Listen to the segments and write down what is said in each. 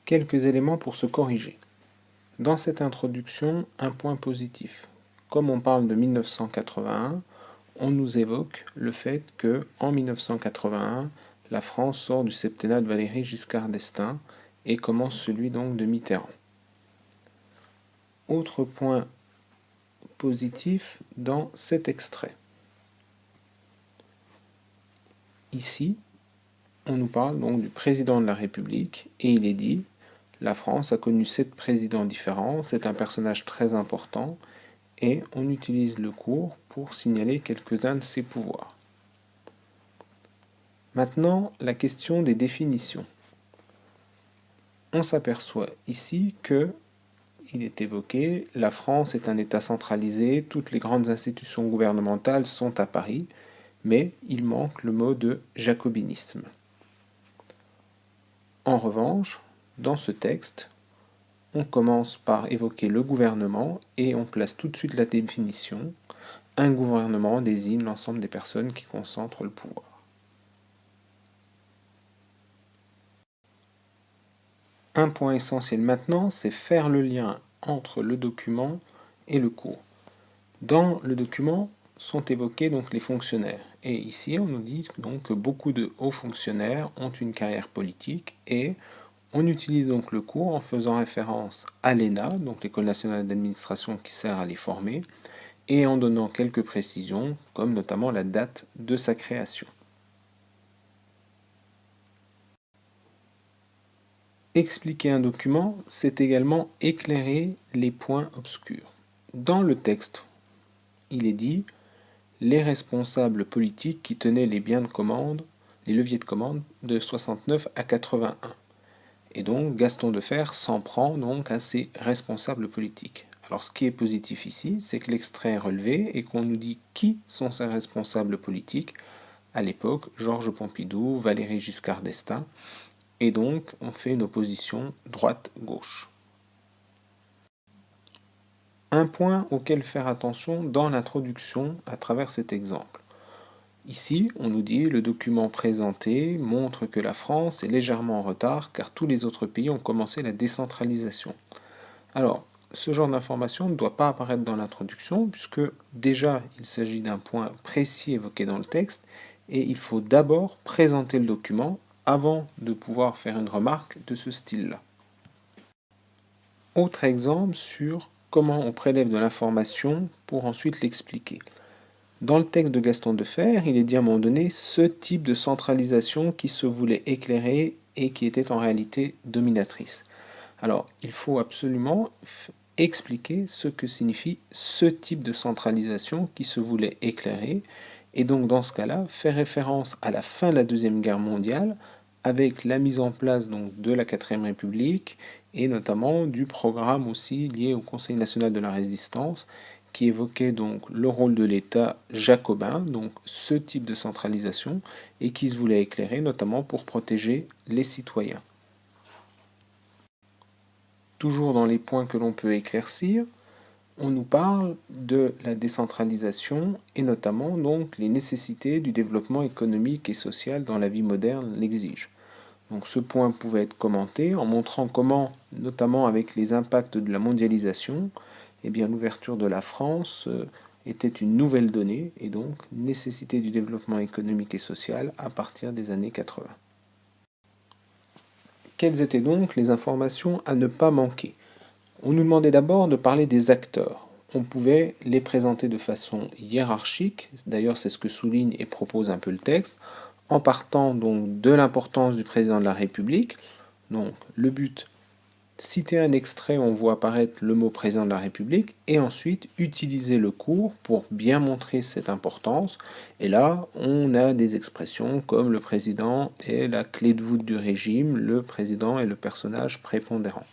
Quelques éléments pour se corriger. Dans cette introduction, un point positif. Comme on parle de 1981, on nous évoque le fait que en 1981, la France sort du septennat de Valéry Giscard d'Estaing et commence celui donc de Mitterrand. Autre point positif dans cet extrait. Ici, on nous parle donc du président de la République et il est dit « La France a connu 7 présidents différents, c'est un personnage très important » et on utilise le cours pour signaler quelques-uns de ses pouvoirs. Maintenant, la question des définitions. On s'aperçoit ici que il est évoqué, la France est un État centralisé, toutes les grandes institutions gouvernementales sont à Paris, mais il manque le mot de jacobinisme. En revanche, dans ce texte, on commence par évoquer le gouvernement et on place tout de suite la définition. Un gouvernement désigne l'ensemble des personnes qui concentrent le pouvoir. Un point essentiel maintenant, c'est faire le lien entre le document et le cours. Dans le document sont évoqués donc les fonctionnaires. Et ici, on nous dit donc que beaucoup de hauts fonctionnaires ont une carrière politique et on utilise donc le cours en faisant référence à l'ENA, donc l'École nationale d'administration qui sert à les former, et en donnant quelques précisions, comme notamment la date de sa création. Expliquer un document, c'est également éclairer les points obscurs. Dans le texte, il est dit « les responsables politiques qui tenaient les biens de commande, les leviers de commande de 69 à 81 ». Et donc Gaston Defferre s'en prend donc à ces responsables politiques. Alors ce qui est positif ici, c'est que l'extrait est relevé et qu'on nous dit qui sont ces responsables politiques. À l'époque, Georges Pompidou, Valéry Giscard d'Estaing, et donc on fait une opposition droite-gauche. Un point auquel faire attention dans l'introduction à travers cet exemple. Ici, on nous dit le document présenté montre que la France est légèrement en retard car tous les autres pays ont commencé la décentralisation. Alors, ce genre d'information ne doit pas apparaître dans l'introduction puisque déjà il s'agit d'un point précis évoqué dans le texte et il faut d'abord présenter le document avant de pouvoir faire une remarque de ce style-là. Autre exemple sur comment on prélève de l'information pour ensuite l'expliquer. Dans le texte de Gaston Defferre, il est dit à un moment donné ce type de centralisation qui se voulait éclairer et qui était en réalité dominatrice. Alors, il faut absolument expliquer ce que signifie ce type de centralisation qui se voulait éclairer, et donc dans ce cas-là, faire référence à la fin de la Deuxième Guerre mondiale, avec la mise en place donc, de la 4ème République, et notamment du programme aussi lié au Conseil national de la résistance, qui évoquait donc le rôle de l'État jacobin, donc ce type de centralisation, et qui se voulait éclairer notamment pour protéger les citoyens. Toujours dans les points que l'on peut éclaircir, on nous parle de la décentralisation et notamment donc les nécessités du développement économique et social dans la vie moderne l'exigent. Donc ce point pouvait être commenté en montrant comment, notamment avec les impacts de la mondialisation, eh bien l'ouverture de la France était une nouvelle donnée et donc nécessité du développement économique et social à partir des années 80. Quelles étaient donc les informations à ne pas manquer? On nous demandait d'abord de parler des acteurs. On pouvait les présenter de façon hiérarchique, d'ailleurs c'est ce que souligne et propose un peu le texte, en partant donc de l'importance du président de la République. Donc le but, citer un extrait où on voit apparaître le mot président de la République, et ensuite utiliser le cours pour bien montrer cette importance. Et là, on a des expressions comme le président est la clé de voûte du régime, le président est le personnage prépondérant.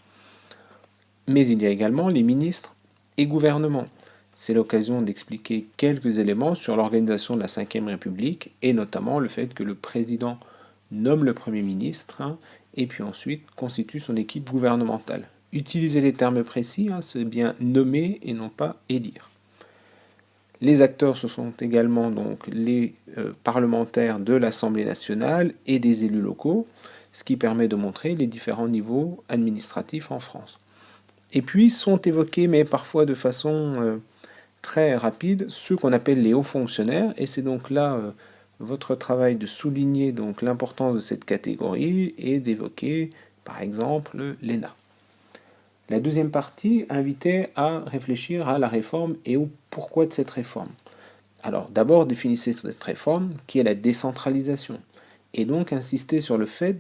Mais il y a également les ministres et gouvernements. C'est l'occasion d'expliquer quelques éléments sur l'organisation de la Ve République et notamment le fait que le président nomme le Premier ministre et puis ensuite constitue son équipe gouvernementale. Utiliser les termes précis, c'est bien nommer et non pas élire. Les acteurs, ce sont également donc les parlementaires de l'Assemblée nationale et des élus locaux. ce qui permet de montrer les différents niveaux administratifs en France. Et puis sont évoqués, mais parfois de façon très rapide, ceux qu'on appelle les hauts fonctionnaires, et c'est donc là votre travail de souligner donc l'importance de cette catégorie et d'évoquer par exemple l'ENA. La deuxième partie invitait à réfléchir à la réforme et au pourquoi de cette réforme. Alors d'abord définissez cette réforme qui est la décentralisation et donc insister sur le fait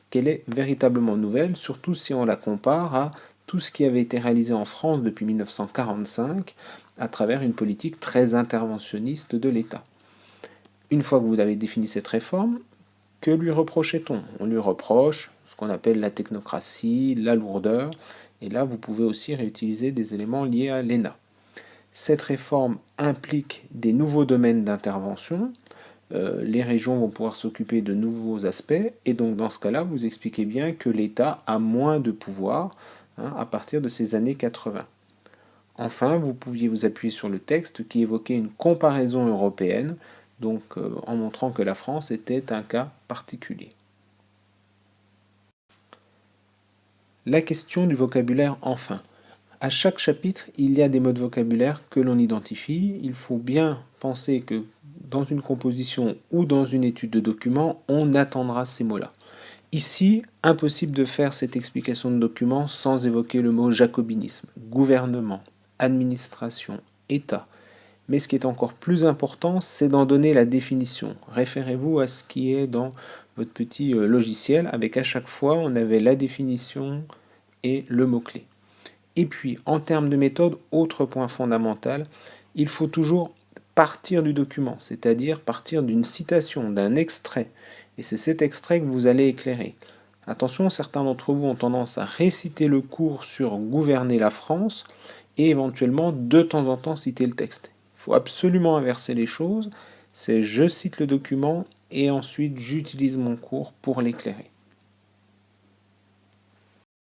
qu'elle est véritablement nouvelle, surtout si on la compare à tout ce qui avait été réalisé en France depuis 1945 à travers une politique très interventionniste de l'État. Une fois que vous avez défini cette réforme, que lui reprochait-on? On lui reproche ce qu'on appelle la technocratie, la lourdeur, et là vous pouvez aussi réutiliser des éléments liés à l'ENA. Cette réforme implique des nouveaux domaines d'intervention, les régions vont pouvoir s'occuper de nouveaux aspects, et donc dans ce cas-là, vous expliquez bien que l'État a moins de pouvoir à partir de ces années 80. Enfin, vous pouviez vous appuyer sur le texte qui évoquait une comparaison européenne, donc en montrant que la France était un cas particulier. La question du vocabulaire enfin. À chaque chapitre, il y a des mots de vocabulaire que l'on identifie. Il faut bien penser que dans une composition ou dans une étude de document, on attendra ces mots-là. Ici, impossible de faire cette explication de document sans évoquer le mot jacobinisme, gouvernement, administration, État. Mais ce qui est encore plus important, c'est d'en donner la définition. Référez-vous à ce qui est dans votre petit logiciel, avec à chaque fois, on avait la définition et le mot-clé. Et puis, en termes de méthode, autre point fondamental, il faut toujours partir du document, c'est-à-dire partir d'une citation, d'un extrait. Et c'est cet extrait que vous allez éclairer. Attention, certains d'entre vous ont tendance à réciter le cours sur gouverner la France et éventuellement de temps en temps citer le texte. Il faut absolument inverser les choses. C'est je cite le document et ensuite j'utilise mon cours pour l'éclairer.